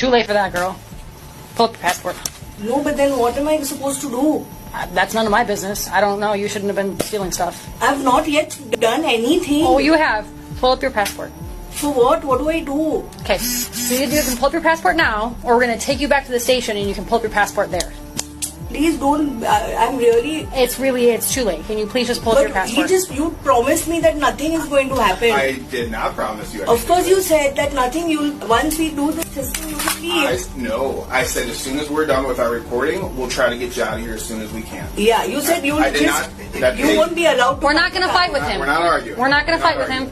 too late for that, girl. Pull up your passport. No, but then what am I supposed to do? That's none of my business. I don't know. You shouldn't have been stealing stuff. I've not yet done anything. Oh, you have. Pull up your passport. For what? What do I do? Okay, so you can pull up your passport now, or we're going to take you back to the station and you can pull up your passport there. Please don't. I'm really. It's too late. Can you please just pull up your passport? You promised me that nothing is going to happen. I did not promise you. Of course, you said that nothing. Once we do the system, you will leave. No, I said as soon as we're done with our reporting, we'll try to get you out of here as soon as we can. Yeah, you said you will just. You won't be allowed to. We're not going to fight with him. We're not arguing. We're not going to fight with him.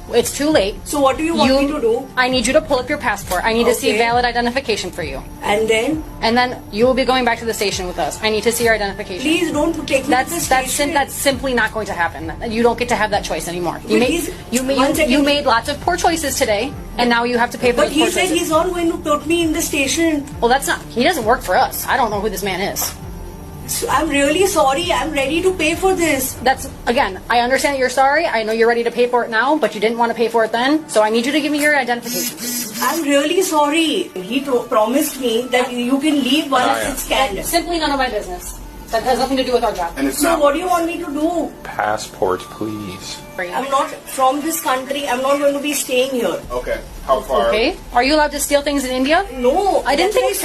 It's too late. So what do you want me to do? I need you to pull up your passport. I need to see valid identification for you. And then? And then you will be going back to the station with us. I need to see your identification. Please don't take me to the station. That's simply not going to happen. You don't get to have that choice anymore. You made lots of poor choices today, and now you have to pay for those poor choices. But he said he's not going to put me in the station. Well, that's not. He doesn't work for us. I don't know who this man is. So I'm really sorry. I'm ready to pay for this. Again, I understand that you're sorry. I know you're ready to pay for it now, but you didn't want to pay for it then. So I need you to give me your identification. I'm really sorry. He promised me that you can leave once it's scanned. Simply none of my business. That has nothing to do with our job. So what do you want me to do? Passport, please. I'm not from this country. I'm not going to be staying here. Okay. How far? Okay. Are you allowed to steal things in India? No. I didn't think